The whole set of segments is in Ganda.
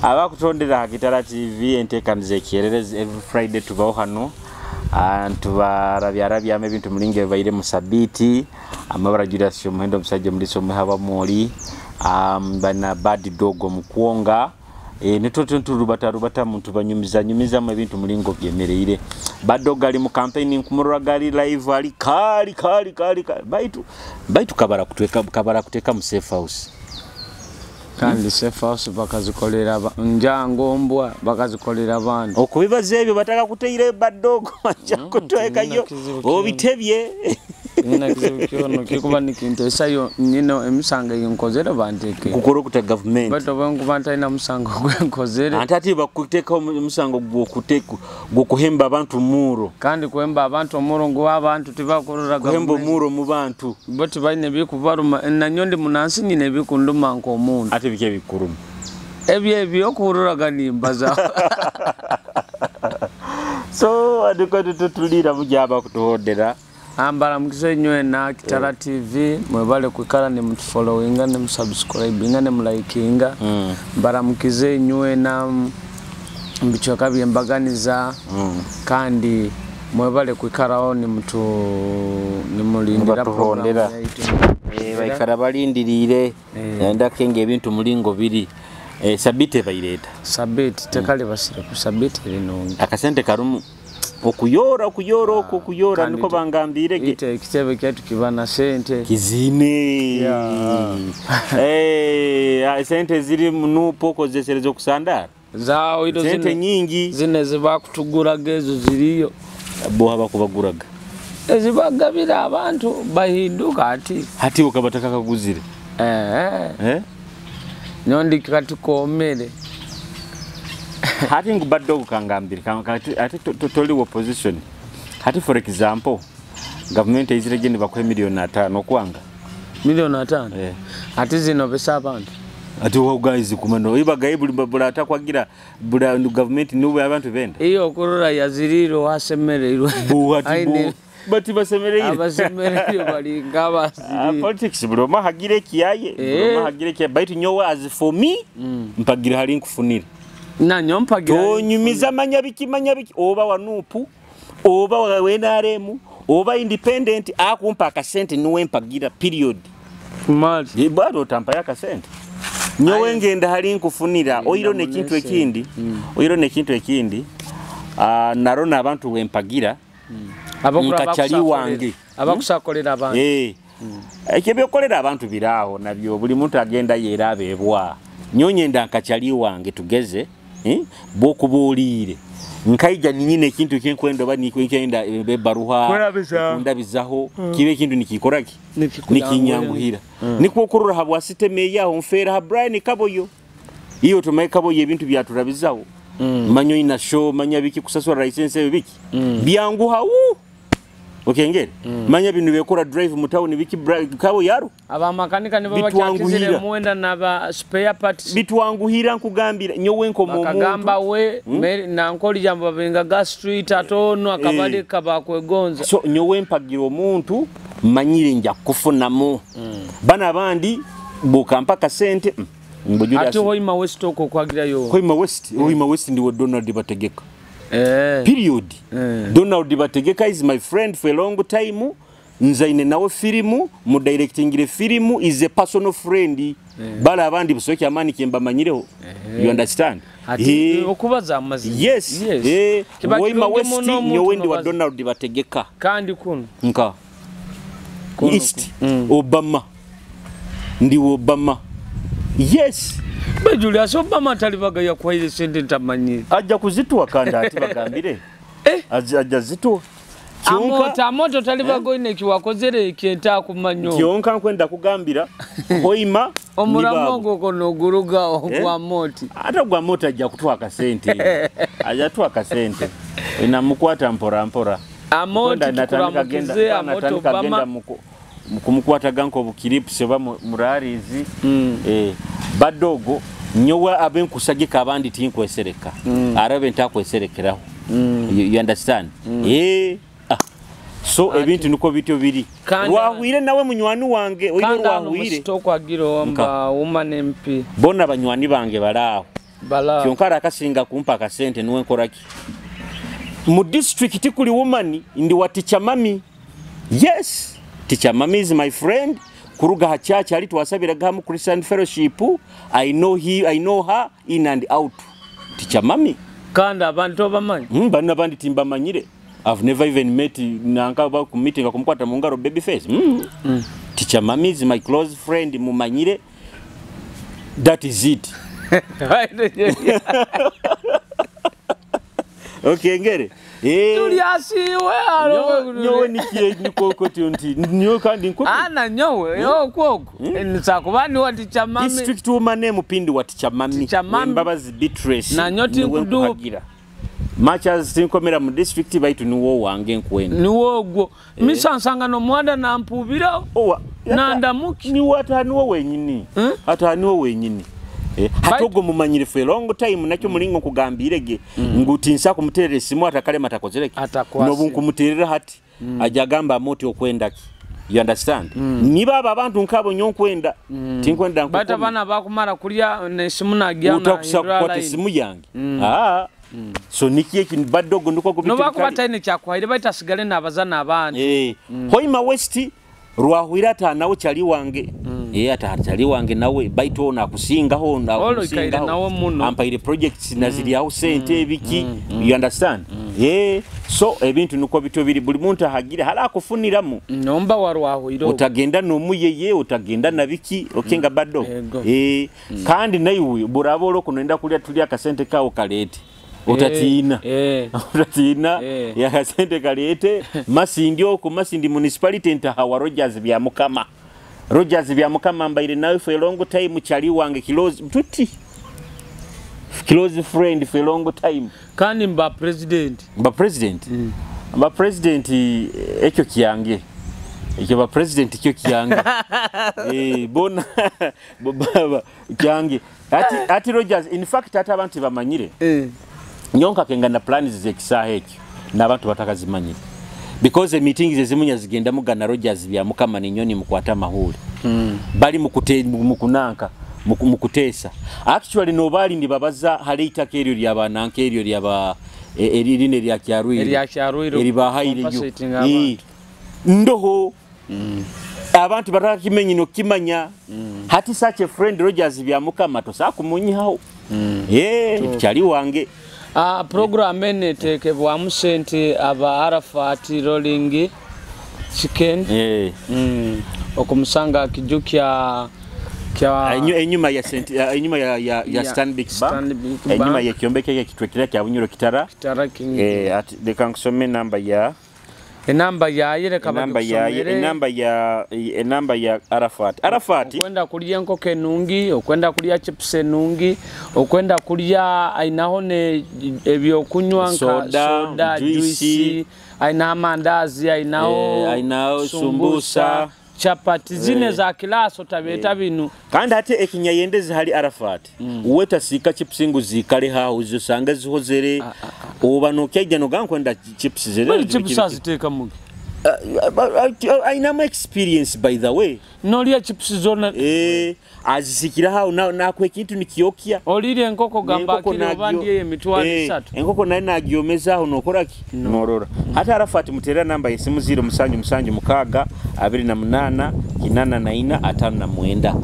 abakutondera Kitara TV entekaniza ekiererezi every Friday tubaho hano tubarabya ebintu mulinge baire mu sabiti amabara Julius Muhendo musajja muri so muhaba moli bana bad dog mukuonga netoto rubata muntu banyumiza mu ebintu mulingo byemereire bad dog ali mu campaigning kumurwa gali live ali kali baitu kabara kuteka mu safe house kandi safe house bakazikolera njangombwa bakazikolera abantu okubibaza ebyo bataka kuteire bad dog ajja kutweka yo obitebye nina kizibikyono kikuba nikintesayo nino emisanga yinkozera banteke kukoro kuta government bato bangu bantaina musango gwenkozere antati bakuteka musango gukuhemba abantu muro kandi kuhemba abantu muro ngo abantu tibakorora kuhemba muro mu bantu bati baine bikubaruma nanyondi munansi nyine bikunduma nko umuntu ate bike bikuruma ebyo kurura ganimbaza so adiko tutulira mujaba kutuhodera ambara mkize nywe na Kitara TV mwebale kwikala ni mtufollowinga ni msubscribinga ni mlikinga mbara mkize nywe na mbichoka byembaganiza kandi mwebale kwikala ni mtu ni mulindira program baikara balindirire yanda kenge ebintu mulingo biri sabite baireta sabite tekale basire ku sabite linongi akasente karumu okuyora niko bangambire kitebe kyatu kibana sente kizine sente ziri munupo kozeserezo kusandara zao ito sente nyingi zine zibakutugura gezo ziriyo bo habakubaguraga ezibagabira abantu bahinduka hati ukabataka kaguzire nyondi katukomere hati ngubaddo kangambire ati totally opposition hati for example government izirege bakwe $5,000,000 kwanga $5,000,000 ati zino besa abantu ati wo guys kumano ibaga ibuli babula atakwagira bula government nuwe abantu benda iyo kurura yaziriro wasemererwa aine bati basemereye bali ngaba politics bro mahagire kiyaye bro mahagire kiyaye baitu nyowe as for me mpagira hali nkufunira na nyompagira tonyumiza manyabiki oba wanupu oba wenaremu oba independent akumpa akasente nuwe mpagira period mali bado tampa yakasente nyowe ngenda hali nkufunira oyiro nekintu ekindi narona abantu wempagira nkachali wange abakusakolera abantu ekebyo kolera abantu biraho nabyo buli muntu agenda yerabebwa nyonyenda nkachali wange tugeze bokubulire nkaija ninyine ekintu kyenkwenda bani kwenda bebaruha ndabizaho kibe kintu nikikoraki nikinyanguhira nikukorora habwa systeme yaho mfera ha Brian Kaboyo iyo tumaye Kaboyo ebintu byaturabizaho manyo ina show manya biki kusasura license biki byangu hawo okengere manya bintu bekora drive mutauni biki Kaboyo yaro aba makanika nibo bakakizire muenda naba spare parts bitwanguhira nkugambira nyowe nko mu bakagamba we na nkoli jambo babenga gas street atono akabalika bakwegonza so nyowe mpagira omuntu manyire nja kufunamo bana bandi bukampa kasente ati Hoima West oko kwagira yo Hoima West ndiwo Donald Bategeka period Donald Bategeka is my friend for a long time nzaine nawe filmu mu directingire filmu is a personal friend bala abandi busoke amani kimba manyireho you understand okubaza amazi yes Hoima West nyowe ndi wa Donald Bategeka kandi kuno nka East Obama ndi Obama yes Julius Obama talibaga yakwa ile sente ntamanyi ajja kuzitwa kanda ati bagambire ajja zitwa moto talibaga ine kiwakozere kenta kumanyo kionka kwenda kugambira Hoima omuramongo kono guruga okwa moti ata gwa mota ajja kutwa kasente ajja twa kasente ina mukwata mpora amoti tukuramukize amoto Obama kumukwata ganko bukiripu seba murarizi badogo nyowa abenkusagika abandi tinkwesereka arabe ntakweserekeraho you understand so ebintu nuko bityo biri wahwire nawe munywani wange oyiro wahwire stoko agiro amba woman MP bona banywani bange baraho kyonkara akasinga kumpa akasente niwe nkoraki mu district kuli woman ndi wa teacher mami. Yes, teacher mami is my friend. Kuruga ha church ali twasabira gamu Christian fellowship. I know her in and out. Teacher mami kanda abantu bamanyi bana bandi timba manyire. I've never even met nanka ba ku meeting akumkwata mu ngaro baby face. Teacher mami is my close friend mumanyire. That is it. Okay, ngere. Julius we nyowe nikiye nikoko tionti. Nyowe kandi nkoko. Ana nyowe yo kwoko. Nisakubani wa teacher mami. District woman mupindi wa teacher mami. Mbabazi Beatrice. Na nyoti kudu. Much as tinkomera mu district baitu niwo wange nkwenda. Niwo gwo. Misansanga no mwanda na mpubira. Nanda muki. Ni wata niwo wenyini. Hata niwo wenyini. Hatogo mumanyire for a long time nakyo mulingo kugambirege nguti nsa kumuterera simu atakale matakozereke nobunku muterera hati ajagamba moti okwendaki. You understand? Niba abantu nkabo nyonkwenda tinkwenda nkoko bata bana bakumara kulya ne simu nagyana utakusakwata simu yange. So nikiye kin badogo ndiko kubita no bakubata ine cyakwaire baita sigale nabazana abandi Hoima West Rwahwirata nawe cyali wange atachali wange nawe baito na kusingaho na kusingaho ampaire projects nazili au sente biki. You understand? So ebintu nuko bito biri buli muntu hagira hala kufuniramu nomba warwahwiro utagenda no muyeye utagenda na biki okenga bado kandi nayiwe burabolo kunenda kulya tuli akasente kawo kalete utatina ya kasente kalete masindi oku masindi municipality ntahawa Rogers bya mukama mbaire nawe for a long time chali wange close friend for a long time kandi mba president ekyo kiyange ekyo ba president ekyo kiyange bona baba kiyange ati Rogers in fact ata abantu bamanyire nyonka kenga na plans zekisaha ekyo nabantu batakazimanyire because the meetings ezimunya zigenda mugana Rogers bya mukama ninyoni mukwata mahuli bali mukunanka mukutesa actually no bali ndi babaza halita keryo lya bananka eryo lya ba eririne lya kyarwiro eriba haire yo ndoho abantu batakimenyi no kimanya hati such a friend Rogers bya mukama to sakumunyaho cyali wange program eneteke bwa musente aba Arafat rolling chicken okumusanga kijukya enyuma ya enyuma ya Stanbic Bank enyuma ya kiombeke kitwekira kya bunyuro kitara ati de kansome number ya enamba ya yele enamba ya Arafat okwenda kulya enkoko enungi okwenda kulya chips enungi okwenda kulya ainaho ne ebyo kunywa soda juice aina mandazi ainaho sumbusa chapati zine za kilaso tabeta binu kandi ate ekinya yendeze hali Arafat uweta sika chips nguzikale ha uzosanga zihozere oba no kyaja no gankwenda chips zere chips aziteka mugi I know experience by the way no liya chips zona azisikira ha na kwe kintu nikiyokia olire enkoko gamba kilo bandiye emitwalo 3 enkoko nayo nagiomeza aho nokoraki norora hata Arafat mutera namba yesimu 0 mukaga 28 kinana naina atana mwenda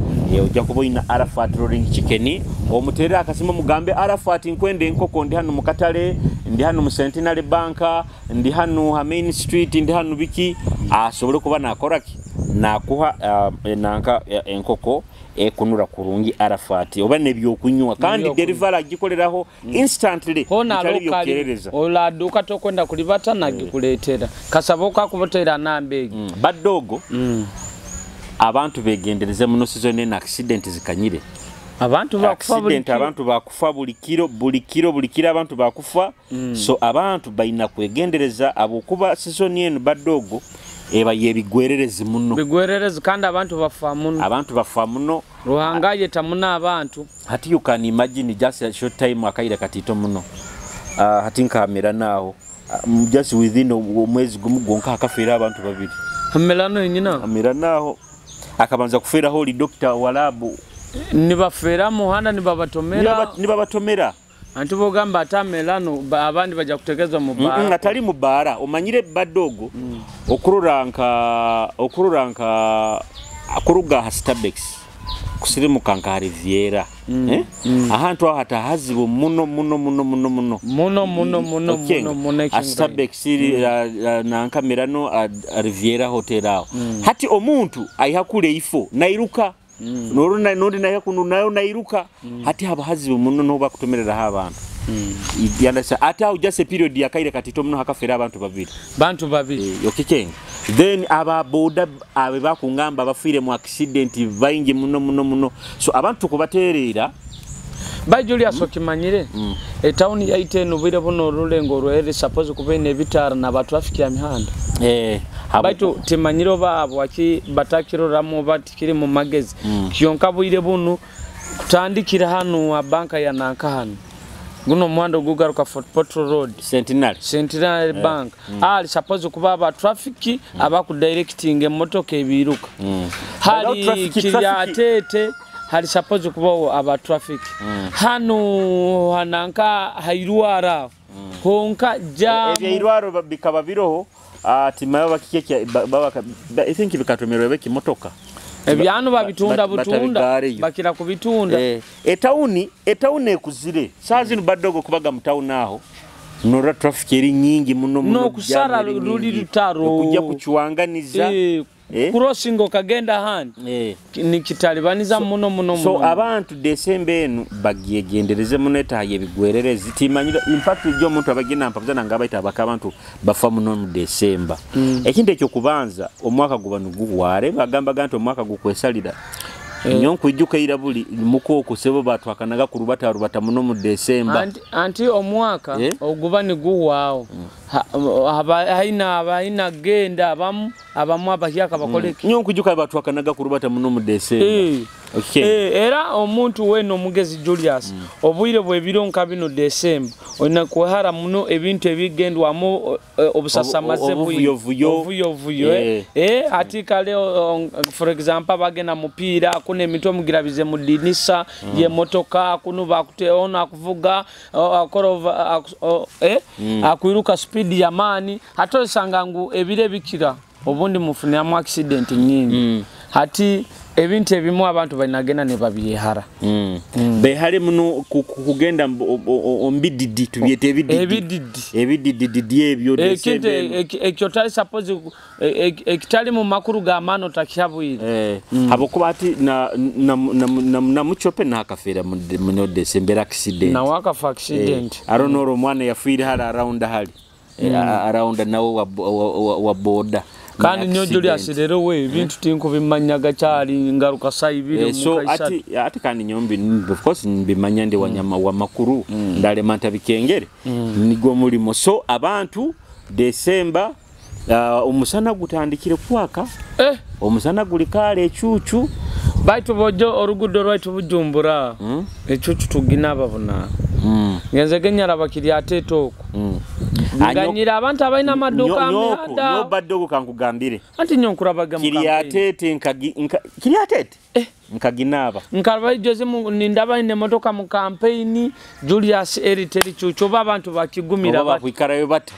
ujja kuboina Arafat rolling chicken omutera akasima mugambe Arafat nkwende enkoko ndi hano mukatale ndi hano mu Centenary Bank ndi hano ha Main Street ndi hano biki asobole kuba nakoraki nakuha nanka enkoko ekunura kurungi Arafat oba nebyo kunywa kandi deliver agikoleraho instantly bitali byokerereza oladuka tokwenda kulibata nagikuletera kasaboka kubotera nambegi badogo abantu begendereze muno season en accident zikanyire abantu bakufa buli kiro abantu bakufa so abantu baina kwegendereza abokuba season eno badogo eba yebigwerereze muno bigwerereze kandi abantu bafa muno ruhangaye tamuna abantu hati you can imagine just a short time akaira katito muno hati nkamera naho just within omwezi gumugonka akafira abantu babiri amelano nyina amera naho akabanza kufera holi Dr. Walabu nibafera muhanda nibabatomera anti bogamba atamelano abandi baja kutegezwa mu bara atali mu bara omanyire badogo okururanka akuruga Starbucks kusirimu kanka Riviera ahantu hata hazibu muno Starbucks na kamerano Riviera hotel aho hati omuntu ayihakule ifo nairuka noruna nodi nayo kunu nayo nairuka hati haba hazibu muno no bakutomerera abantu yandasa ata ujase period yakaire katito muno hakafera abantu babiri yokikenga then aba boda abe bakungamba bafire mu accident vainge muno so abantu kubaterera ba Julius okimanyire town yaite no bire bono rulengo rwere suppose kubene bitara na ba traffic ya mihanda baitu timanyiro babo aki batakiro ramo batikire mu magezi kiyonka buire bunu kutandikira hano wa banka ya nanka hano guno mwando gugaruka Fort Portal Road Centenary Bank ali suppose kuba ba traffic abaku directing emotoka ebiruka hali kiryatete hali suppose kuba aba traffic hano hananka hairwara honka jam ebyirwaro bikaba biroho timayo bakikeke baba I think bikatomerwe beki motoka ebyano babitunda butunda bakira kubitunda etauni ekuzire sazinu badogo kubaga mtauni aho nora traffic eri nyingi muno no kusara ruli rutaro kujja kuchwanganiza crossing okagenda han ni kitalibaniza muno so abantu December enu bagyegendereze muno etaye bigwererezi timanyira impact jo muntu abagina mpakuzana ngabaita bakabantu bafa muno mu December ekinde ekyo kubanza omwaka gubanu guware bagamba ganto omwaka gukwesalira nyonku ijuka irabuli mukoko sebo batwakanaga kurubata rubata muno mu December anti omwaka ogubani guwao haina genda abamu abahyaka bakoleke nyonku ijuka batwakanaga kurubata muno mu December era omuntu weno mugezi Julius obwire bwebironka bino December ona kuhara muno ebintu ebigendwamu obusasamaze buyo atika leo for example bagena mupira kune emito mugirabize mu dinisa ye motoka kuno bakuteona kuvuga akorova akwiruka speed ya mani hatosangangu ebire bikira obundi mufune amu accident nyingi hati ebintu ebimu abantu banagena ne babiyehara behare muno kugenda ombididi tubyete ebididi ebyo ekyo tali suppose ekitali mu makuru ga mano takyabuire habokuba ati na muchope na kafera mu December accident na wakafa accident aronoro mwana yafire hala around nawo wa boda kandi nyo Julius rero we bintu tinko bimanyaga cyari ngaruka sayibire so ati kandi nyombi of course bimanyande wanyama wa makuru ndale manta bikengere nigo mulimo so abantu December umusana gutandikire kwaka umusana gulikale echuchu baitu bojo orugudo rwaitu bujumbura echuchu tugina babona ngenze kenyara bakiri atetoko nganyira abantu abaina maduka amada no badogo kankugambire anti nyonkura baga kiriatete kiriatete nkaginaba nkarba ijoze nindaba ine motoka mu campaign Julius Eriteri chucho babantu bakigumira bakwikarayo bata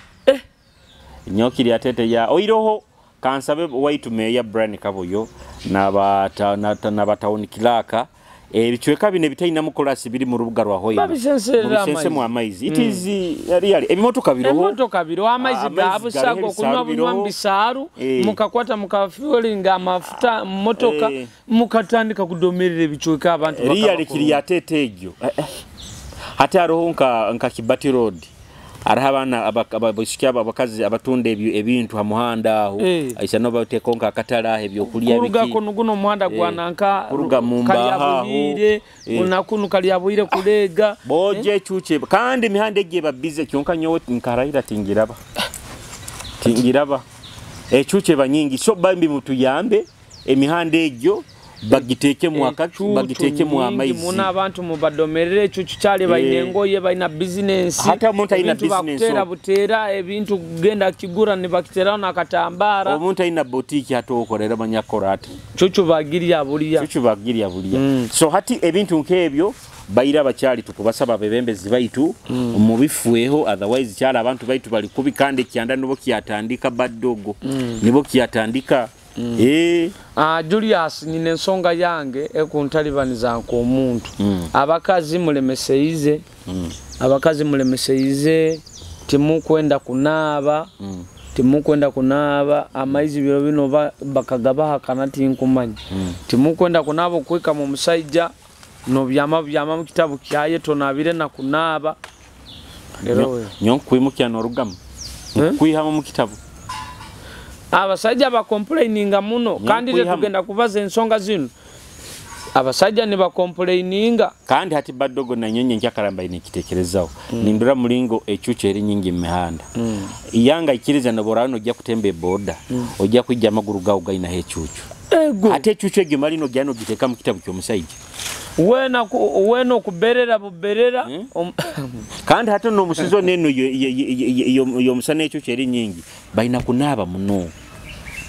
nyokiri atete ya oiroho kansabe waitu meya Brian Kaboyo n'abatauni kilaka ebichweka bine bitayina mukolasi biri mu rubuga rwa hoya babisense mu amaizi it is really ebimotoka biro amaizi gabusago kunywa bunwambisaru mukakwata mukafuelinga amafuta motoka mukatandika kudomerera bichweka abantu really kiri atete ejo hata roho nka Kibati Road arahabana abashikya abakazi abatunde ebintu ha muhanda aho aisha no batekonka akatara ebyo kulya biki kuruga kuno muhanda gwananka kuruga mumbaha unakunu kaliyabuire kulega boje chuche kandi mihande giye babize kyonka nyowe nkarahira tingiraba chuche banyingi so bambi mutu yambe emihande egyo bagiteke mu akati bagiteke mu amaizi muna abantu mu badomerere ekyo kyali bayinengo ye bayina business hata omuntu ayina business bakutera butera ebintu genda kigura ne bakitera na katambara omuntu ayina boutique atokorera banyakorate chuchu bagirya buliya so hati ebintu nkebyo bayira abakyali tukubasaba bebembezi baitu mu bifueho otherwise kyala abantu baitu bali kubikande kyanda nibo kyatandika baddogo nibo kyatandika Julius nine nsonga yange ekuntalibaniza nko omuntu abakazi mulemeseize abakazi mulemeseize timukwenda kunaaba amaizi biro bino bakagabaha kanati nkumanya timukwenda kunaaba okwika mu musajja no byama mu kitabu kyaye tonabire na kunaaba lero nyo kwimukya no rugamu kwihama mu kitabu abasajja ba complaininga muno kandi tugenda kubaza ensonga zino abasajja ne ba complaininga kandi hati baddogo na nyonye njakaramba inikitekerezaho nindura mulingo echuche eri nyingi mihanda yanga ikiriza no borano ojja kutembe boda ojja kujja maguru gawo gaina hechuchu ate echuchu egemalino gyano giteka mu kitabu ky'omusajja wena kuberera buberera kandi hata no musizo neno yo musane echuchu eri nyingi baina kunaba muno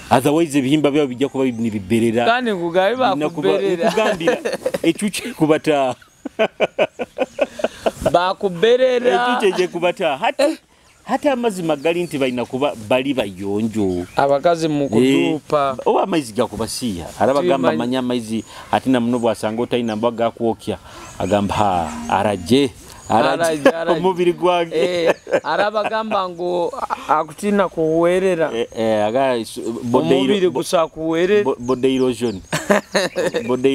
otherwise ebihimba byabo bijja kuba nibiberera kandi kugayiba kuberera kugambira echuchu kubata bakuberera echuchu je kubata hata amazima gali nti baina kuba bali bayonjo abakazi mu kudupa oba amaizi gakubasiya arabagamba manya amaizi atina muno bwasanga otaina mbaga kuokya agamba araje omubiri gwage arabagamba ngo akutina kuwerera aga omubiri gusa kuwerera body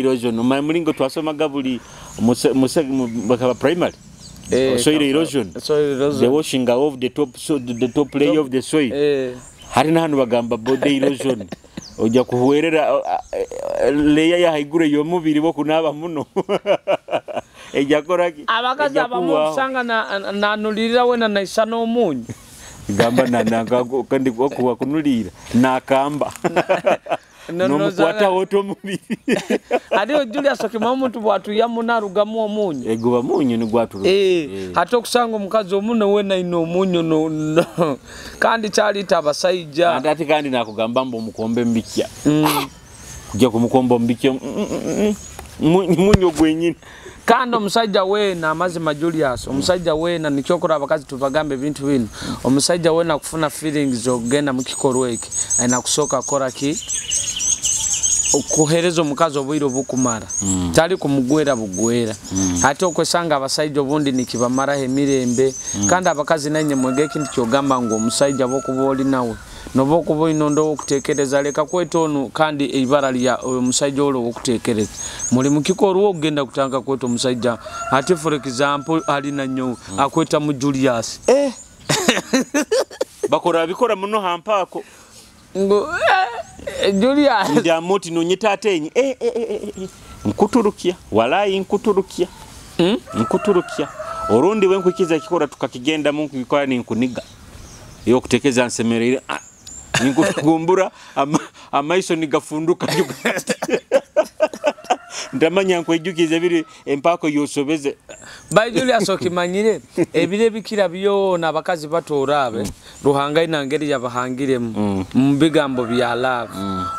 erosion mulingo twasoma gabuli bakaba primary soil erosion the washing of the top layer of the soil hari nahanu bagamba body erosion ojja kuwerera layer ya haigure yo mubiri bo kunaba muno ejakoraki abakazi abamu usanga na nulira wena naisana omunyu gamba nanga kandi okuwa kunulira nakamba no kwata woto mubiri adiyo Julius okima omuntu bwatu ya munarugamu omunyu eguba munyu ni gwatu hata okusanga omukazi omuno wena ino omunyu no kandi cyali tabasayija ati kandi nakugamba mbo mukombe mbikya kujja kumukombo mbikya munyu gwenyine kandi omusajja wena amazima Julius omusajja wena nikyokora abakazi tubagambe ebintu bino omusajja wena kufuna feelings ogenda mu kikorwa iki aina kusoka kora ki okuhereza omukazi obwiro bukumara tali kumugwera bugwera ate okwesanga abasajja obundi nikibamara emirembe kandi abakazi nanye mwege kintu kyogamba ngo omusajja bokuboli nawe nobo kubo inondo okutekereza leka kwetonu kandi ibara lya omusajja olo okutekereza muri mukikorwa ogenda kutanga kweto omusajja ate for example alina nyo akweta mu Julius bakora bikora muno hampako ngo Julius ndia moti no nyitatenyi nkuturukia walai nkuturukia nkuturukia orundi wenkwikiza kikora tukakigenda mungu bikora ni nkuniga yo kutekeza nsemerere ninkugumbura amaiso nigafunduka ndamanya nkwejukize biri empako yosobeze by Julius okimanyire ebire bikira byo nabakazi batorabe ruhanga inangeri yabahangiremu mubigambo bya love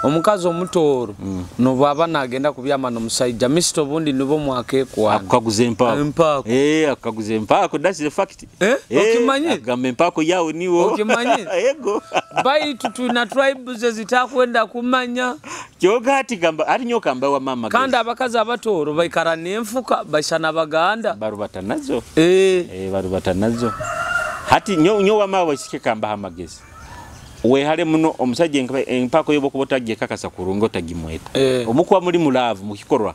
omukazi omutoro no baba nagenda kubyama no musajja misto bundi nibo mwake kwa akaguze empako akaguze empako that's the fact okimanyire agambe empako yawe niwo okimanyire yego by tuna tribes zitakwenda kumanya kyogati gamba ari nyoka mba wa mama kandi abakazi abatoro bayikara nemfuka bashana baganda barubata nazo barubata nazo hati nyo wa mawe shike kamba hamagezi we hale muno omusajja empako yobo kubotagiye kakasa kurungo tagimweta omukwa muri mulavu mukikorwa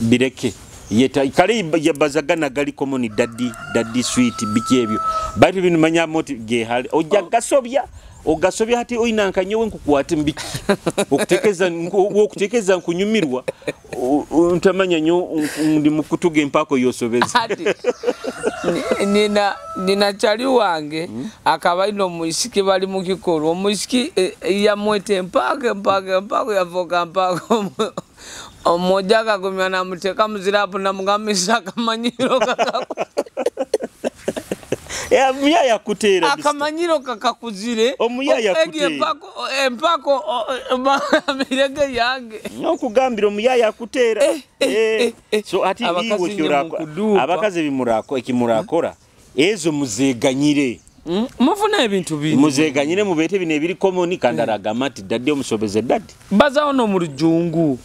bireke yeta kale yabazagana gali komoni daddy sweet bikebyo bati binu manya moti ge hale ojja gasobya hati oinanka nyewe nkukwate mbiki okutekeza nkunyumirwa untamanya nyo ndi mukutuge empako yosobeza nina chali wange akaba ino muisiki bali mukikoro muisiki ya mwete mpako yavoka mpako Omoja kagumya na muteka muzirapu na mugamisa kamanyiro kakaku. Muyaya kutera. Akamanyiro kakakuzire. Omuyaya kutera. Empako mirege yange. Nokugambira omuyaya kutera. So ati biwo kyurako. Abakazi bimurako ekimurakora. Ezo muzeganyire. Mufuna ebintu bintu. Muzeganyire mubete bine biri common kandaraga mati dadde omusobeze dadde. Bazawo no mu rujungu.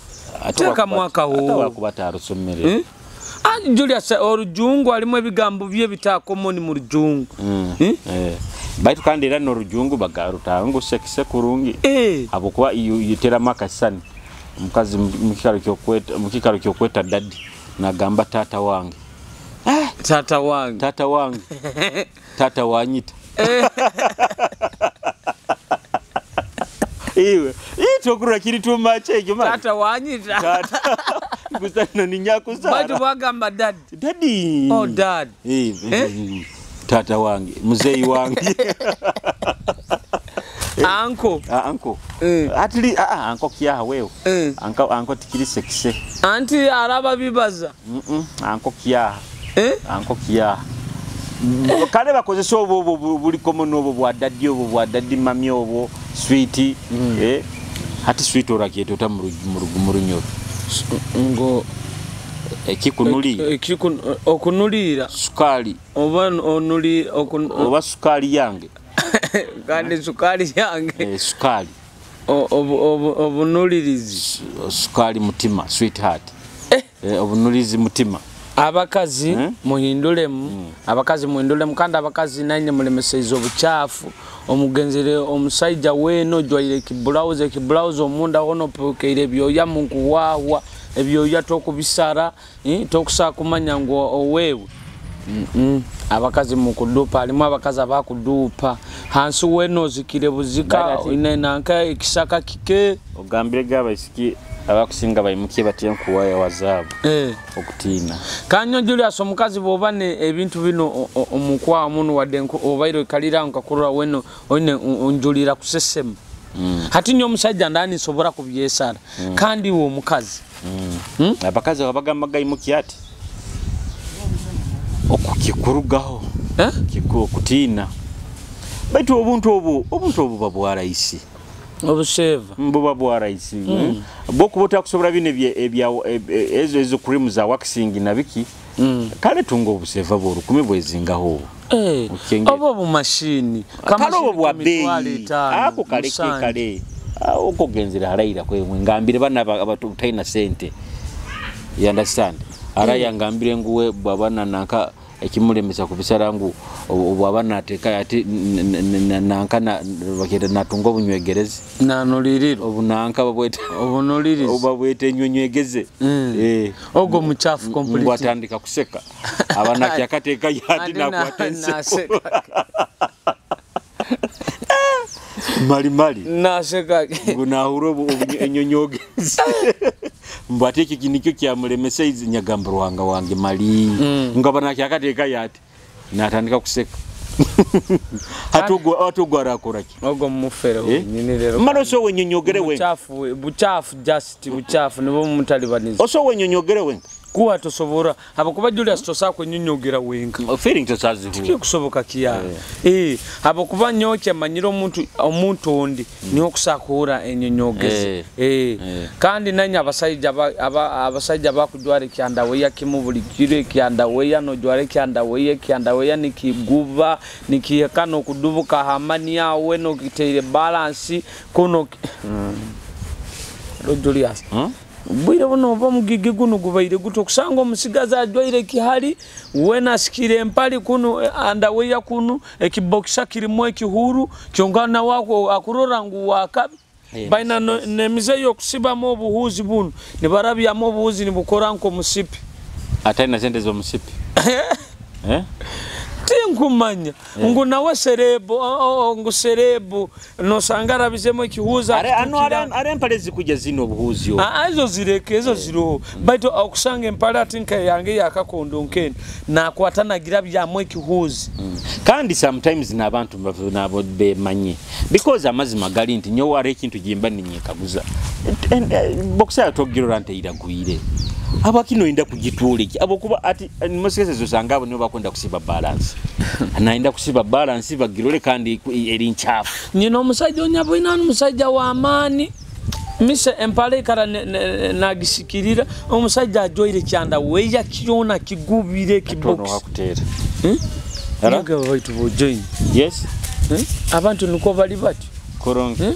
Ateka mwaka ho. Atawakubata arusomere. Julius orujungu alimu ebigambo bye bitakomoni mu rujungu. Baitu kandi era no rujungu bagarutango sekise kurungi. Abo kuba yitera makasani. Mukazi mukikaro kyokweta daddi nagamba tata wange. Tata wange. Tata wange. Tata wanyita. Iwe, itokura kiri too much ejo mali. Tata wanyita. Tata. Kusana ni nyako sana. Baitu bagamba daddy. Daddy. Oh dad. Tata wange, muzei wange. Uncle. Uncle. Atli uncle kya wewe. Uncle tikiri sekise. Auntie araba bibaza. Uncle kya. Uncle kya. Kale bakozesa obo buli komo nobo bwa daddy mami obo sweet hati sweet orakiete ota mu runyo ngo ekikunuli okunulira sukali oba onuli oba sukali yange kandi sukali yange sukali obunulirizi sukali mutima sweetheart obunulirizi mutima abakazi muhindulemu abakazi muhindulemu kandi abakazi nanye mulemeseizo obuchafu omugenzere omusaija weno jwaire kiblouse omunda wono pokeire byoya munkuwawa ebyoya tokubisara tokusa kumanya ngo owewe abakazi mukudupa alimu abakazi abakudupa hansi weno zikire buzika inenanka ekisaka kike ogambire gabaisiki abakusinga bayimukie batyenkuwaya wazabu okutina kanyo Julius omukazi bobane ebintu bino omukwa munu wadenko obairo kalira nkakurura weno one onjulira kusesema hati nyo musajja ndani sobora kubyesara kandi wo mukazi abakazi babagamba gayimukie ati okukikurugaho kiko kutina baitu obuntu obu babwara isi obuseva mbuba bwara isi boku bota kusobora bine ezo cream za waxing na biki kale tungo obuseva boru kumibwezingaho obo bu machine kama obo bwa bei ako kale uko genzira haraira kwe ngambire bana abatu taina sente you understand araya ngambire nguwe babana nanka ekimulemesa kubisara ngu obwabana ateka ati nanka na bakete natungo bunywegereze nanoliriro obunanka babwete obunolirizo obabwete nywenyegeze ogo muchafu complete ngwatandika kuseka abana kyakateka yati nakwatense mali naseka ngunahuro enyonyogeze mbateki kinikyo kyamulemesa izinyagambro wange mali ngabana kyakateka yati natandika kuseka hatugwa rakoraki ogo mufere nyine rero maro so wenyonyogere we buchafu just buchafu nibo mutalibaniza oso wenyonyogere we kuwa tosobora abakuba Julius tosako nyonyogera wenga feeling tosazi hu kusoboka kiya abakuba nyoke manyiro omuntu ondi niyo kusakura enyonyogeze kandi nanya abasajja bakujware kyanda weya kimubulikire kyanda weya no jware kyanda weya nikiguba nikiyekano kudubuka hamani yawe no kiteire balance kono Julius bwire bono oba mugige guno gubaire guto kusanga omusigaza ajwaire kihali wena sikire empali kuno andaweya kuno ekibokisa kirimo ekihuru kyongana wako akurora ngu waka baina nemizeyo kusibamo obuhuzi buno ne barabyamo obuhuzi ni bukora nko musipi ataina sente zo musipi tinkumanya ngo nawe serebo ngo serebo no sangara bizemo ikihuza are empale zikujya zino obuhuzyo azo zireke ezo ziro baito akusanga empale atinka yange yakakondo nkene na kwatanagira byamo ikihuzi kandi sometimes nabantu nabo bemanye because amazima gali nti nyo ware kintu jimba ninyekaguza boxa togirora nte iragwire abakino inda kugituliki abokuba ati musekeze zosanga abo nibo bakwenda kusiba balance anainda kusiba balance bagirole kandi eri nchafu nyino omusajja onyabo ina omusajja wa amani mise empale kara nagisikirira omusajja ajoire kyanda weya kiona kigubire kibox hakutera araga baitu bojoin yes abantu nuko bali bati koronga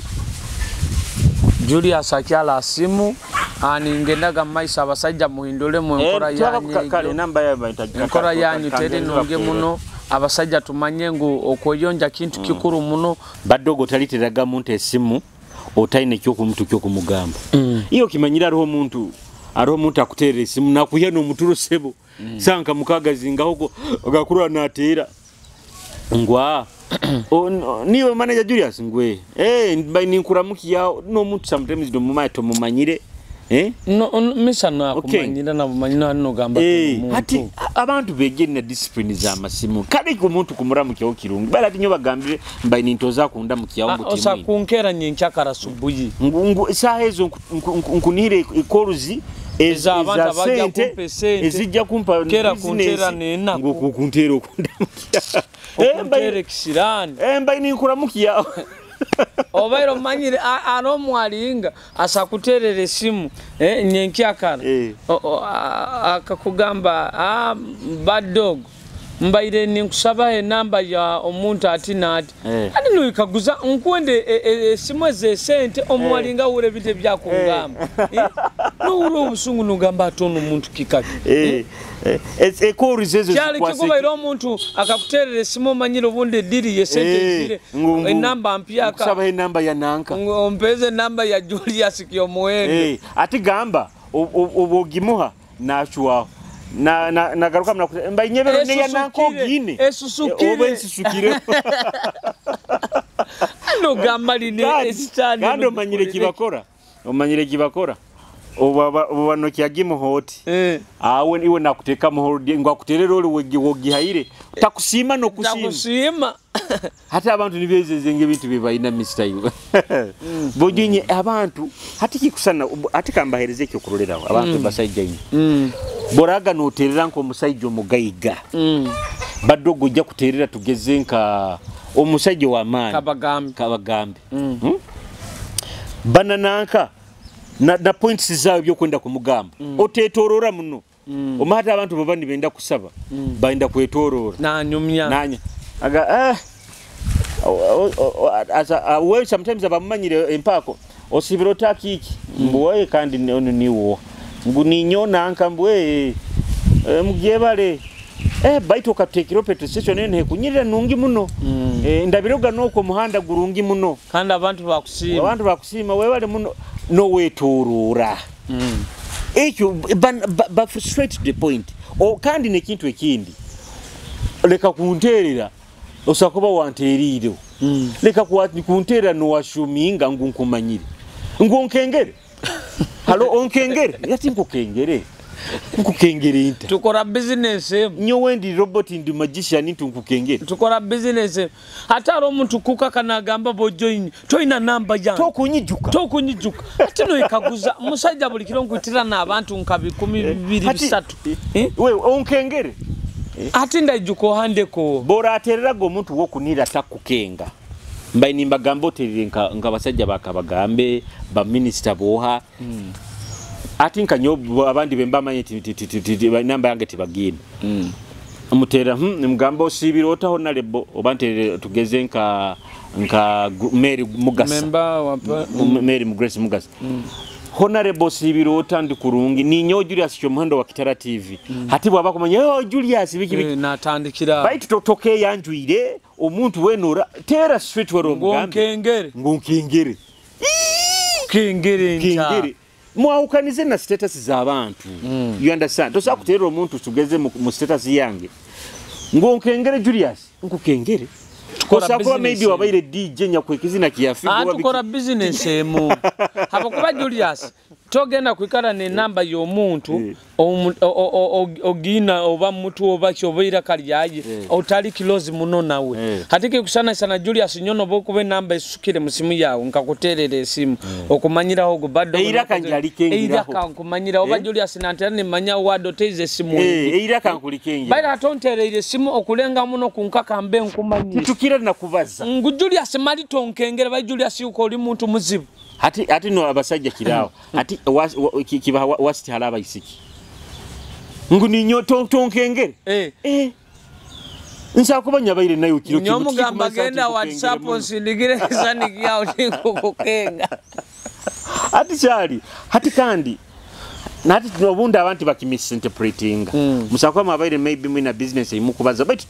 Julius akyala simu ani ngendaga maisa abasajja muhindule mu nkora yanyu kale namba ya baitaga nkora yanyu tere nonge muno abasajja tumanye ngo okoyonja kintu kikuru muno badogo taliteraga muntu esimu otaine kyoko muntu kyoko mugamba iyo kimanyira roho muntu akuterera esimu nakuya no muturo sebo sanka mukagazinga huko ogakura natera ngwa niwe manager Julius ngwe ninkuramukiya no muntu sometimes do mumaito mumanyire no misano akumanyira na mumanyina no gamba muntu ati abantu begene discipline za masimu kale ko muntu kumuramukiya okirungi bala tinyo bagambire mbaye nintoza kunda mukiya ombuti osa kunkera nyenkyakara subuyi ngungu sahezo nkunire ikoruzi eza abantu abajja kumpa sente ezijja kumpa kera kuntera nena kuntera okunda mukiya mbaye kisirani mbaye ninkuramukiya obairo manyire ano mwalinga asakuterere simu nyenkyakara akakugamba bad dog mbaire ninkusaba namba ya omuntu ati nati ati no ikaguza nkwende simu eze sente omwalinga ure bite byakungamba no uro ubusungu nugamba atono omuntu kikaki ekorizezo cyali kikubairo omuntu akakuterere simu manyire obunde diri ye sente zire namba mpya kusaba namba ya nanka ompeze namba ya Julius Kyomuwendo ati gamba obogimuha nachwa na garuka mna mbaye nyebero ne yanako gine obensusukire no gamba line esitani ngando manyire kibakora obano kyagimo hoti awe iwe nakuteka muhodi ngwakuterera oli wogihaire takusima no kusima hata abantu nibezeze ngebintu bibayina Mr. Yu bojinye abantu hatiki kusana atikambaherize cyo kurolera abantu basajja yin boraga noterera nko musajja omugayiga badogo jja kuterera tugeze nka omusajja wa maani kabagambe banananka na points zawe byo kwenda kumugamba otetorora muno omata abantu babandi benda kusaba baenda kwetorora nanya aga we sometimes abamanyire empako osibiro takiki mbwe kandi niwo nguninyona ankambwe mugiyebale baito katekiro petrol station ene kunyirira nungi muno ndabiroga noko muhanda gurungi muno kandi abantu bakusima webale muno no wetorora ekyo ba straight to the point kandi nekintu ekindi leka kunterera osakuba wanteriro leka kunterera no washuminga ngunkumanyire ngonkengere halo onkengere yati nkukengere inta tukora business nyo wendi robot ndi magician into nkukengere tukora business hata ro muntu kuka kana gamba bojoin toina namba ya tokunyijuka ati no ikaguza musajja bulikiro nkutira na abantu nkabi 12 we onkengere ati ndajuko handeko bora aterera go muntu wo kunira takukenga mbaye nimba gambo terire nka basajja bakabagambe ba minister boha ati nkanyo abandi bemba manye namba yange tibagine mutera mgambo osibirota hona lebo obante tugeze nka Mary Mugasa member wa Mary Grace Mugasa honorable sibirota ndi kurungi ninyo Julius Kyomuhando wa Kitara TV hati bwaba kumanya Julius biki natandikira bait toke yanjuire omuntu wenora tera street wero ngonkengere kengere mwawukanize na status za abantu you understand tosa kuterera omuntu tugeze mu status yange ngonkengere Julius nkukengere kosa maybe wabaire DJ nyakwekizina kiafigo tukora business emu hapo kuba Julius togenda kwikala ne namba y'omuntu ogina oba mutu oba kyobeera kalyaye otali kilozi muno nawe hatike kusana sana Julius nyono bokuba namba esukire musimu yawe nkakuterera esimu okumanyiraho go baddo eira kanjalikengiraho eira kankumanyira oba Julius nantera ne manya wado teize esimu eira kankulikengira baira tonterera esimu okulenga muno kunkaka mbe nkumanyira tukira na kubaza ngu Julius mali tonkengera ba Julius uko oli muntu muzibu hati no abasajja kirao hati kiba wasti halaba isiki nguni nyoto tonkengere nsa kubanya baire nayo kiro kimu nyomugamba genda WhatsApp onsindigire kisani yao tinkukukenga hati chali hati kandi nati tunobunda abantu bakimisinterpreting musakwa mabaire maybe mwina business imukubaza but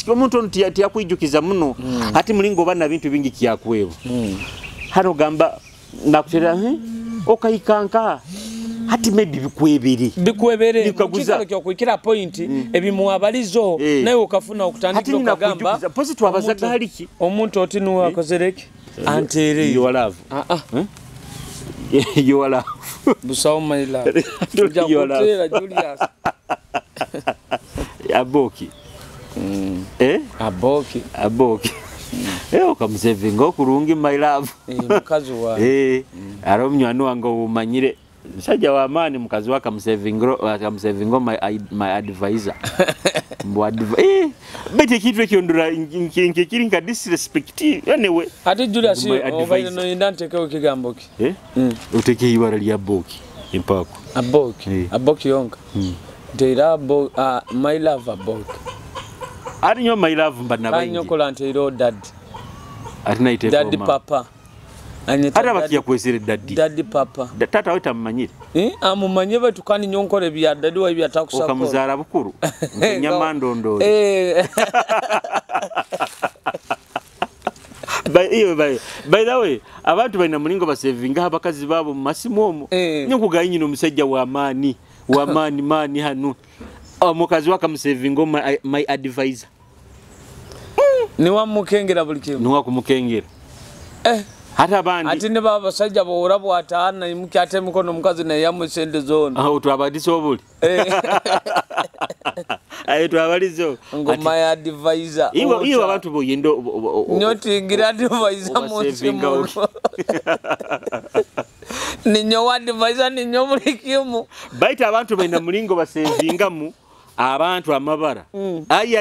omuntu onti yakwijukiza muno hati mulingo bana bintu bingi kyakwevo hano gamba nakutera okayikanka hati maybe bikwebere nkaguza kyo kwikira point ebimuabalizo naye okafuna okutandikira kugamba positive abazaga haliki omuntu otinu wakozereki antere you love you love busawo my love tujakutera Julius aboki aboki okamusevinga okurungi my love mukazi wa aro mnywani wange umanyire sajja wa amani mukazi waka musevinga my advisor bete kitwe kyondura nkekiri nka disrespect anyway ati Julius obaire no indanteke okigambo ki uteke ibara lya boki impako aboki yonka deira my love aboki ari nyo my love mbana bayi nyo kolantero dad ari naite daddy papa ara bakiya kwesere daddy papa tata wita mmanyire amumanye batukani nyonkore bya daddy wa bya takusako okamuzara bukuru nyamandondo by the way abantu baina mulingo basevinga abakazi babo masimomo nyokugayi nyino musajja wa amani mani hanu omukazi wakamusevinga my advisor ni wamukengera bulikimu ni wakumukengera hata bandi ati ne baba sajja boora bwataana imuki ate mukono mukazi na yamusende zone utwabadiso obuli ayo twabalizo ngoma ya advisor iyo abantu boyendo nyotingira advisor musimu ninyo advisor ninyo bulikimu baita abantu baina mulingo basevingamu abantu amabara ay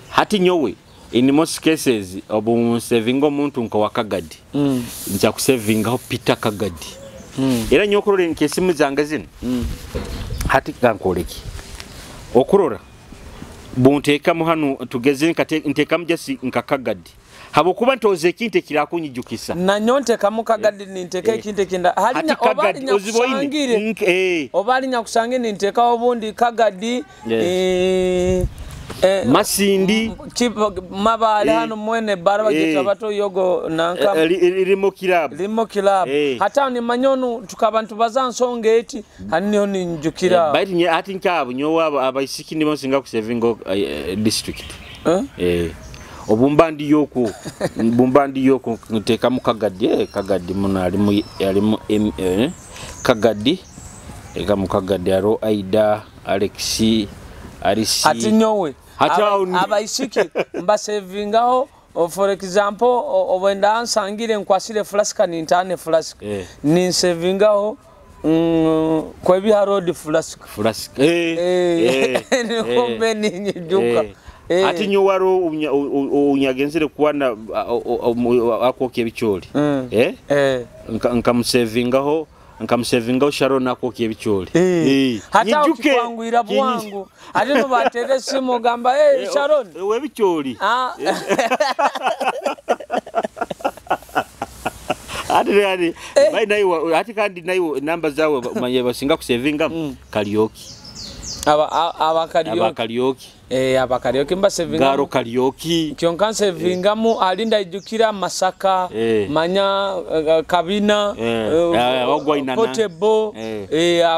hati nyowe in most cases obu sevingo muntu nko wakagadi nja kusevinga Peter Kagadi era nyokorore nkesimu zange zino hati kankoleki okurora bunteka mu hanu tugeze nteka mjasi nkakagadi habo kuba ntoze kinte kirakunyijukisa na nyonte kamukagadi ninteke kinte kinda halinya obali nyakusangire obali nyakusangire ninteka obundi Kagadi masindi mabale hano mwene bara bageta bato yogo nanka limo kilab hata ni manyonu tukabantu bazansonge eti hanniho ninjukira baiti nye ati nkabo nyowa abaisiki ndimo singa ku sevingo district obumbandi yoko nteka mu Kagadi muna alimu Kagadi eka mu Kagadi aro Aida Alexi Arisi ati nyowe abaisiki mbasevingaho for example obwenda ansangire nkwasire flaska nintane flaska ni sevingaho kwa biha road flaska ni kombe ninyijuka ati nyowaro unyagenzere kwana akoke bicholi nkamusevingaho Sharon akoke bicholi hata ukwanguira bwangu ati no batere simu gamba Sharon we bicholi ati bai nayo ati kandi nayo namba zawe manye basinga kusevinga karaoke abakalyoki abakalyoki mba sevinga garo kalyoki kyonka sevingamu alinda ijukira Masaka manya Kabina Potebo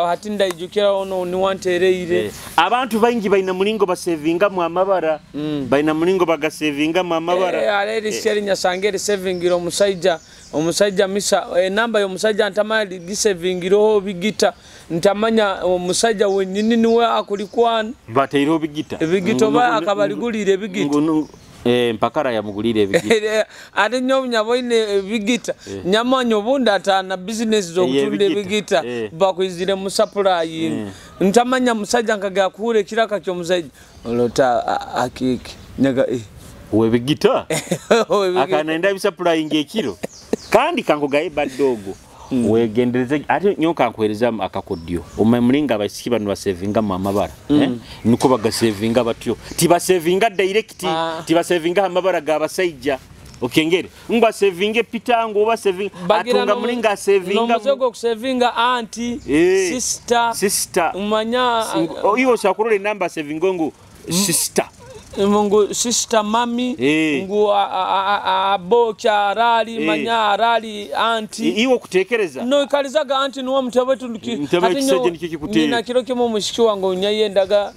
hatinda ijukira ono ni wantereire abantu baingi baina mulingo basevinga mu amabara baina mulingo bagasevinga mu amabara aleri sheri nyasangere sevingiro omusajja misa namba yo musajja ntamali gisevingiro bigita ntamanya omusajja wenyini niwe akulikwana bateiro bigita ba akabaligulire bigita mpakara ya mugulire ebigita ate nyo nyaboine bigita nyamanyo bunda atana business zo kutunda bigita bakwizire mu supply ntamanya musajja nkaga kure kiraka kyo musajja olota akiki nyaga we bigita akanaenda supply ngekiro kandi kangogaye baddogo wegendereze ate nyoka nkwereza akakodyo omemlinga abasiki bano basevinga mu amabara niko bagasevinga batyo tiba sevinga direct tiba sevinga amabara ga basajja okengere ngwa sevinge pitango oba sevinga atunga mlinga sevinga nomuzego kusevinga anti sister umanya iyo shakurole namba sevingo ngo sister mungu sister mami ngu abocha rali manya rali anti iwo kutekereza no ikalizaga anti nuwa mtebe tunduki nina kiro kimo mushiki wango nyayendaga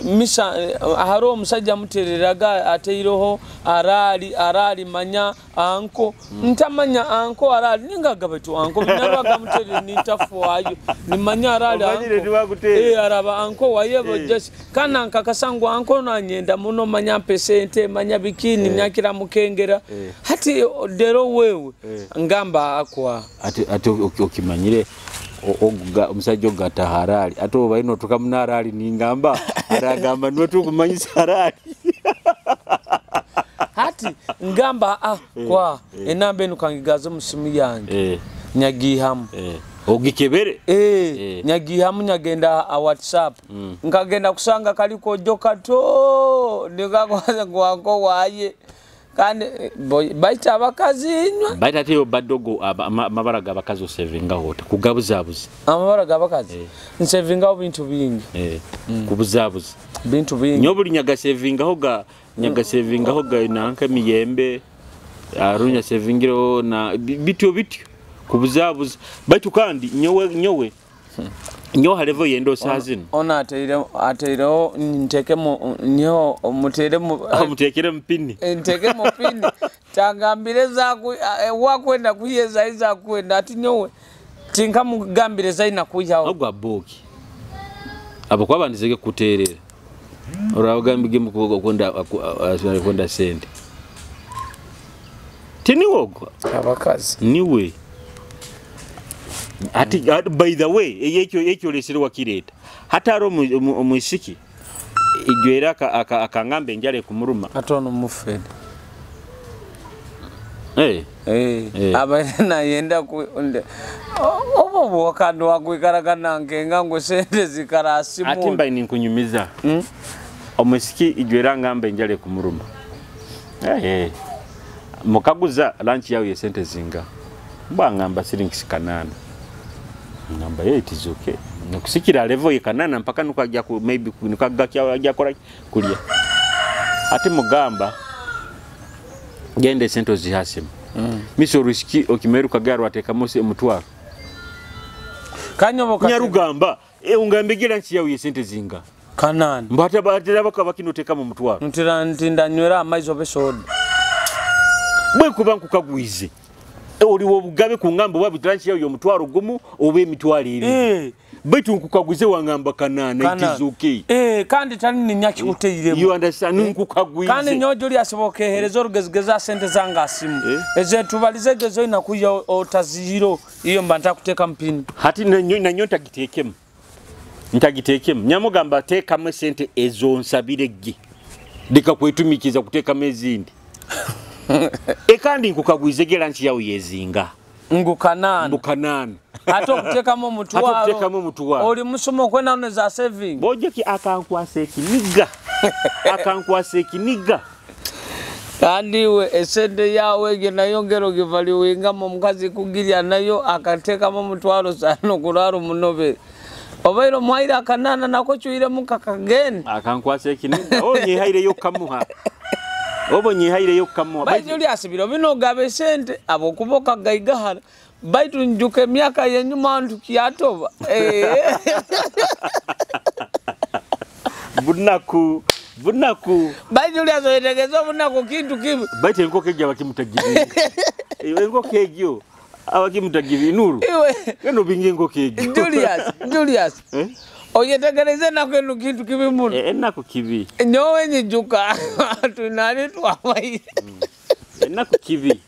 misa haro musajja mutereraga ateiroho arali manya anko ntamanya anko arali ningaga betu anko nyabaga muterera nitafuayo nimanya arali anko araba anko wayebo just kana nkakasangu anko nanyenda muno manya pesente manya bikini nyakira mukengera hati dero wewe ngamba akwa ati okimanyire oguga omusajja ogata harali ato baino tukamunarali ningamba aragamba nwe tukumanyisa harali hati ngamba kwa enamba eno kangigazo musimu yange nyagihamu ogikebere nyagihamu nyagenda a WhatsApp ngagenda kusanga kaliko joka to ndikakwaza ngwanko waye kandi baita abakazi nywa baita teyo badogo amabara gabakazi osevinga hota kugabuzabuzi amabara gabakazi nsevinga bintu bingi kubuzabuzi bintu bingi nyobuli nyaga sevinga hoga inanka miyembe arunya sevingiro na bityo kubuzabuzi baitu kandi nyowe nyo halevo yendo sazino ona ateiro ntekemo nyo mutekere mpini ntekemo pini tangambire za wakwenda kuyeza iza kwenda ati nyowe tinka mugambire za ina kuyaho ogwa boki abo kwabandizeke kuterera oragambige mukugo kwenda sente tini wogo abakazi niwe ati by the way yekyo lesero wakireta hataro muisiki igwera akangambe njale kumuruma atono mufede abana yenda ku obo wakando wakwikaraga ngenga ngo sente zikarasimu ati mbaye ninkunyumiza omusiki igwera ngambe njale kumuruma mukaguza lunch yawe sente zinga mbangamba shillings 8 namba 8 is okay nokusikira level yekanana mpaka nukajja ku maybe nukaga kya kora kulia ati mugamba gende sento zihasimu miso riski okimeru kagaro ateka mose mutwaro kanyobo nyarugamba ungambigira nchi yawe sente zinga kanana mbata batera bakabakinoteka mu mutwaro ntira ntinda nywera amaizo besoda bwe kubanku kagwize oliwo bugabe ku ngambo babitranchi yayo mutwaro gumu obe mitwaro iri betu nkukagwize wangamba kanana ikizuke kandi tani ni nyaki uteiremo you understand nkukagwize kandi nyojo li asobokeherezo rugezigeza sente zanga asimu eze tubalize gezo inakuya otaziro iyo mbanta kuteka mpini hati na nyota gitekemu ntagitekemu nyamugamba teka mu sente ezo nsabirege dika kwetumikiza kuteka mezindi ekandi nkukagwize geranchi yawo yezinga ngukanana ato kutekamo mutwaro oli musomo kwena one za saving boje ki akankwase kiniga kandi we esende yawe ge nayo ngero givali winga mu mukazi kugirya nayo akatekamo mutwaro sano kularo munobe Obairo mwaira kanana nako chuire mukakageni. Akankwase kinenda. Onye haire yokamuha. Obonye haire yokamuha. Baitu Julius biro bino gabe sente abo kuboka gaigahara. Baitu njuke myaka yenyuma ntukyatoba. Bunaku Baitu Julius yetegezo bunaku kintu kibi. Baitu enkoke gya bakimutagibi. Enkoke egyo abakimutagibi nuru. Keno bingi enkoke egyo. Julius. Oyetegereze nakwe kintu kibi muno. Enako kibi. Nyowe nyijuka tunani twabaire. Enako kibi.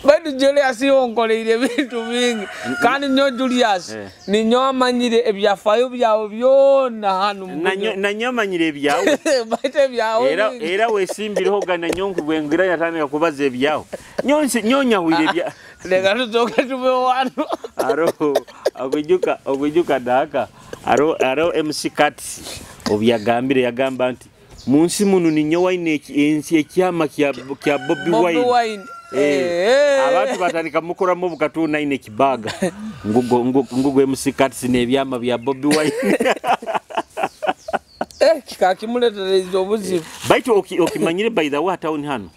Baitu Julius yonkoleire bintu bingi kandi nyo Julius ni nyo amanyire ebyafayo byawo byona hanu na nyo amanyire ebyawo baitu ebyawo era wesimbireho gana nyonku bwengira yatane kubaza ebyawo nyonya wire bya lega tutoka tube wano ogwijuka daka aro MC Kati obyagambire yagamba nti munsi munu ni nyo wine ensi ekyama kya Bobby Wine. Abantu batandika mukora mu bukatuna ine kibaga ngugo MC Kati nebyama bya Bobby Wine. Kikakimuletereza obuzibu. Baitu okimanyire by the way town hano.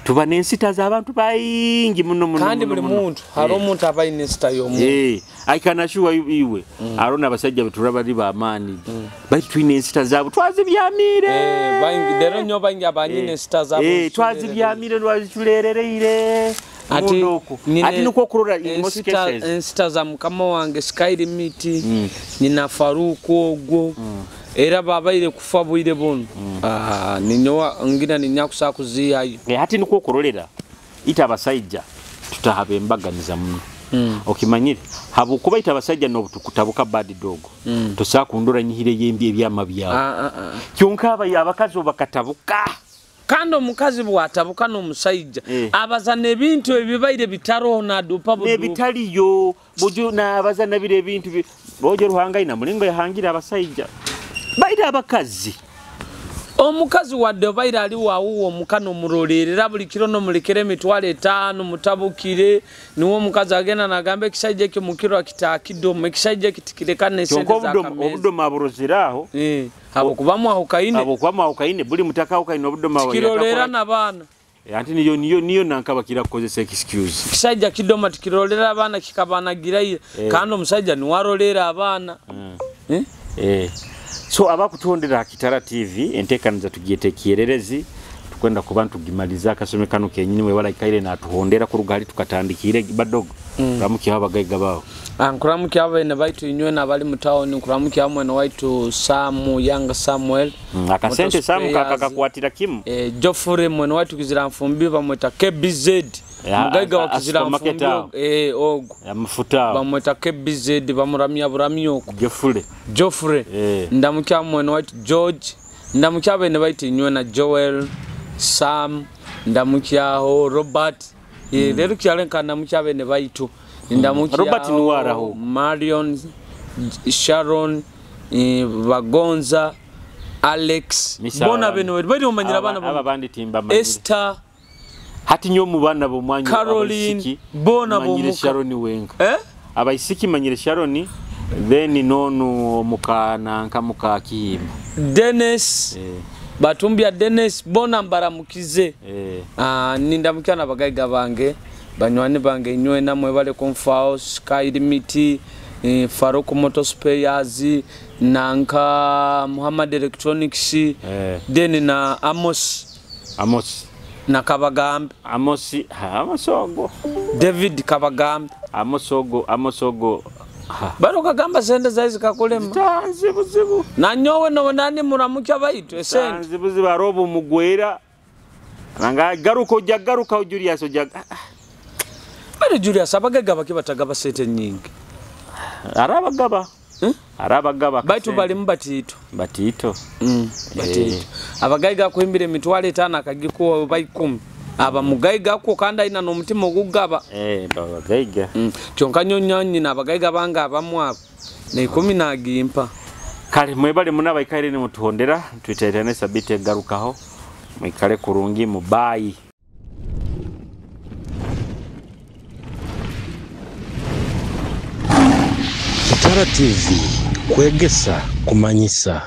Tuba nensita z'abantu bayingi muno kandi buli muntu haro omuntu aba inesita y'omuntu aikanashuwa iwe arona abasajja beturaba riba amani baitu twine ensita zabo twazibyamire bayingi dero nyo bayingi abanyine ensita zabo twazibyamire lwazitulerereire ati nuko kurora ensita za mukama wange Sky Limit nina Faruku ogwo era babaire kufa bwire bono ninyo ngira ninyakusa kuziyayo ati nuko kurorera ita abasajja tutahabe embaganiza muno okimanyire habo kuba ita abasajja no tukutabuka bad dog tosakundura nyihire yembi ebyama byawo kyonka abakazi bakatabuka kando mukazi bwatabuka no musajja abazana ebintu ebibaire bitaro na dupa ne bitaliyo bojo na abazana bire ebintu bojo ruhangaina mulingo yahangira abasajja baira abakazi omukazi wadde baira ali wawo omukano murolera buli kiro no mulekere mitwale 5 mutabukire niwo mukazi agenda nagambe kishaje ke mukiro akitakido mekishaje kitikireka sente za kamezi obudoma buroziraho abo kubamu aho kaine buli mutaka aho kaine obudoma aho kirolera nabana ati niyo nankaba kira kozesa excuse kishaje kidoma tikirolera abana kikabana giraye kandi omusajja ni warolera abana so abakutondera Kitara TV entekaniza tugiyete kiererezi tukwenda ku bantu gimaliza kasomekano kenyini we walaikaire na tuhondera ku rugali tukatandikire badogo ramuki abagaiga bawo ankuramuki abene baitu inywe na bali mutaoni nkuramuki amwe na waitu Samu Young Samuel akasente Samu kakakwatira kimu Jofure mwe na waitu kizira mfumbi bamweta KBZ mugaiga wa kizira mfumbi ogo yamufuta bamweta KBZ bamuramya buramyo Jofure ndamuki amwe na waitu George ndamuki abene baitu inywe na Joel Sam ndamuki aho Robert rero kyalenka ndamuki abene baitu ndamuki Robert Nuwaraho Marion Sharon Bagonza Alex bona beno bari umanyira abana aba bandi timba Esther hati nyo mu bana bo mwanyu Caroline bona bo Sharon wenga abayisiki manyire Sharon then nonu mukana nkamuka kihimba Dennis batumbya Dennis bona mbaramukize nindamukana abagaiga bange banywani bange nywe namwe bale konfao Sky Limit Faruku Motorspares nanka Muhammad Electronics then na Amos na Kabagambe Amosogo David Kabagambe Amosogo baro kagamba sende zaizi kakulema tanzibuzibu na nyowe no nani muramuka baitu sende tanzibuzibu arobo mugwera nanga garuka Julius ojaga bari Julius abagega bakibataga sete nyingi arabagaba baitu bali mbatito batito abagaiga kuhimbire mitwale 5 akagikuwa bayi 10 aba mugaiga ko kanda ina no mutima ogugaba babagaiga kyonka nyonyanyi nabagaiga banga abamwa ne 10 nagimpa kale mwebale munaba ikaire ne mutuhondera twiterane sabite garukaho mwikale kurungi mubayi. Kitara TV, kwegesa kumanyisa.